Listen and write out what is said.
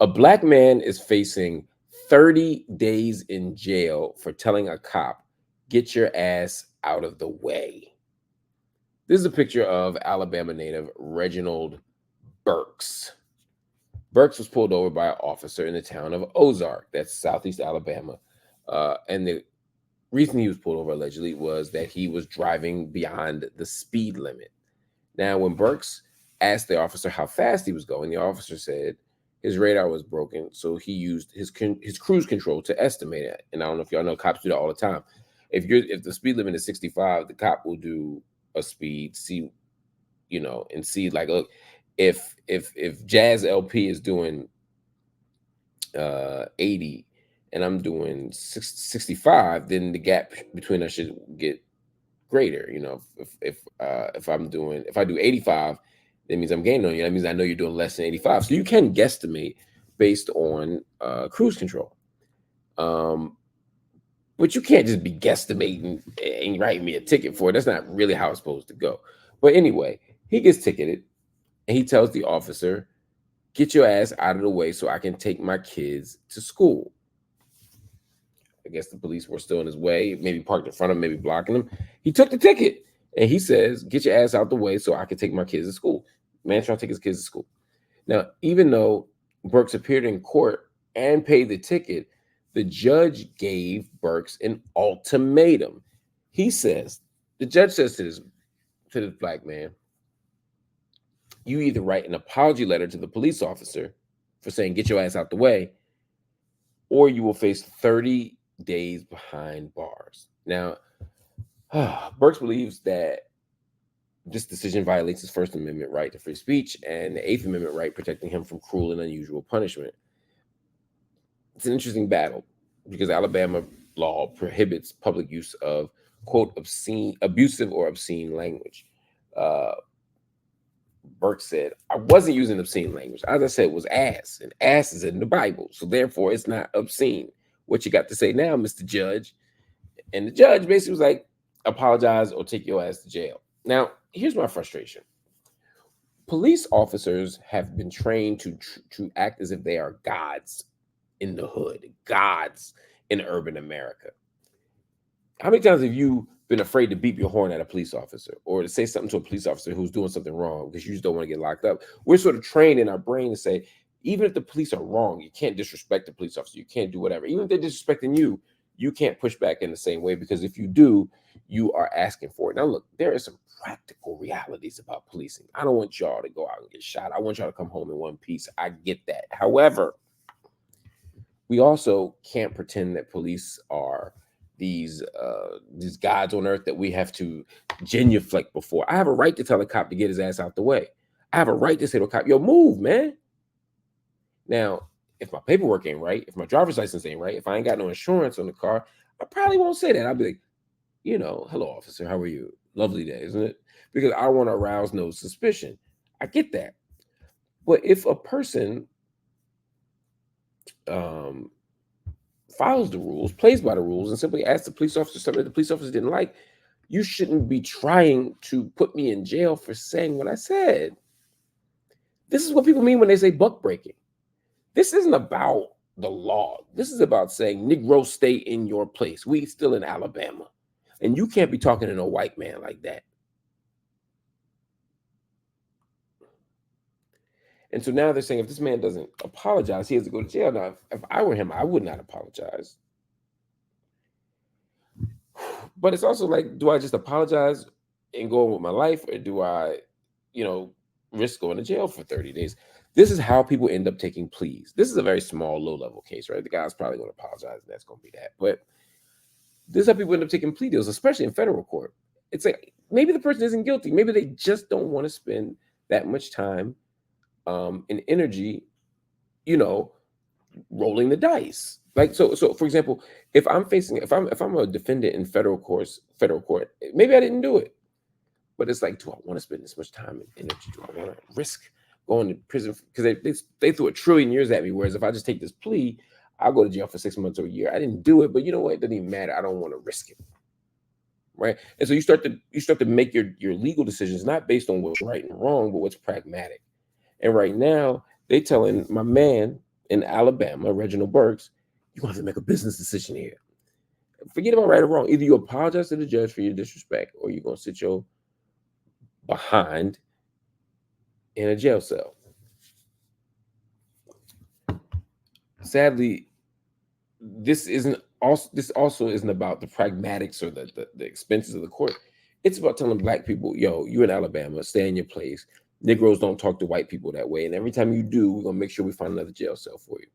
A black man is facing 30 days in jail for telling a cop, get your ass out of the way. This is a picture of Alabama native Reginald Burks. Burks was pulled over by an officer in the town of Ozark, that's southeast Alabama. And the reason he was pulled over allegedly was that he was driving beyond the speed limit. Now, when Burks asked the officer how fast he was going, the officer said his radar was broken, so he used his cruise control to estimate it. And I don't know if y'all know, cops do that all the time. If the speed limit is 65, the cop will do a speed, see, and see, like, look, if Jazz LP is doing 80 and I'm doing 65, then the gap between us should get greater. If I do 85, that means I'm gaining on you. That means I know you're doing less than 85. So you can guesstimate based on cruise control. But you can't just be guesstimating and writing me a ticket for it. That's not really how it's supposed to go. But anyway, he gets ticketed and he tells the officer, get your ass out of the way so I can take my kids to school. I guess the police were still in his way, maybe parked in front of him, maybe blocking him. He took the ticket and he says, get your ass out the way so I can take my kids to school. Man trying to take his kids to school. Now, even though Burks appeared in court and paid the ticket, the judge gave Burks an ultimatum. The judge says to this black man, you either write an apology letter to the police officer for saying, get your ass out the way, or you will face 30 days behind bars. Now, Burks believes that this decision violates his First Amendment right to free speech and the Eighth Amendment right protecting him from cruel and unusual punishment. It's an interesting battle because Alabama law prohibits public use of, quote, abusive or obscene language. Burks said, I wasn't using obscene language. As I said, it was ass, and ass is in the Bible. So therefore, it's not obscene. What you got to say now, Mr. Judge? And the judge basically was like, apologize or take your ass to jail. Now, here's my frustration. Police officers have been trained to act as if they are gods in the hood, gods in urban America. How many times have you been afraid to beep your horn at a police officer or to say something to a police officer who's doing something wrong because you just don't want to get locked up? We're sort of trained in our brain to say, even if the police are wrong, you can't disrespect the police officer. You can't do whatever. Even if they're disrespecting you, you can't push back in the same way, because if you do, you are asking for it. Now, look, there are some practical realities about policing. I don't want y'all to go out and get shot. I want y'all to come home in one piece. I get that. However, we also can't pretend that police are these gods on earth that we have to genuflect before. I have a right to tell a cop to get his ass out the way. I have a right to say to a cop, yo, move, man. Now, if my paperwork ain't right, if my driver's license ain't right, if I ain't got no insurance on the car, I probably won't say that. I'll be like, hello, officer, how are you? Lovely day, isn't it? Because I want to arouse no suspicion. I get that. But if a person follows the rules, plays by the rules, and simply asks the police officer something that the police officer didn't like, you shouldn't be trying to put me in jail for saying what I said. This is what people mean when they say buck breaking. This isn't about the law. This is about saying, Negro, stay in your place. We still in Alabama. And you can't be talking to no white man like that. And so now they're saying if this man doesn't apologize, he has to go to jail. Now, if I were him, I would not apologize. But it's also like, do I just apologize and go on with my life, or do I, risk going to jail for 30 days? This is how people end up taking pleas. This is a very small, low-level case, right? The guy's probably going to apologize, and that's going to be that. But this is how people end up taking plea deals, especially in federal court. It's like, maybe the person isn't guilty. Maybe they just don't want to spend that much time and energy, rolling the dice. Like, so for example, if I'm a defendant in federal court, maybe I didn't do it. But it's like, do I want to spend this much time and energy? Do I want to risk going to prison? Because they threw 1 trillion years at me. Whereas if I just take this plea, I'll go to jail for 6 months or a year. I didn't do it, but you know what? It doesn't even matter. I don't want to risk it. Right. And so you start to make your legal decisions not based on what's right and wrong, but what's pragmatic. And right now, they telling my man in Alabama, Reginald Burks, you're going to have to make a business decision here. Forget about right or wrong. Either you apologize to the judge for your disrespect, or you're going to sit your behind in a jail cell. Sadly, this also isn't about the pragmatics or the expenses of the court. It's about telling black people, yo, you in Alabama, stay in your place. Negroes don't talk to white people that way. And every time you do, we're going to make sure we find another jail cell for you.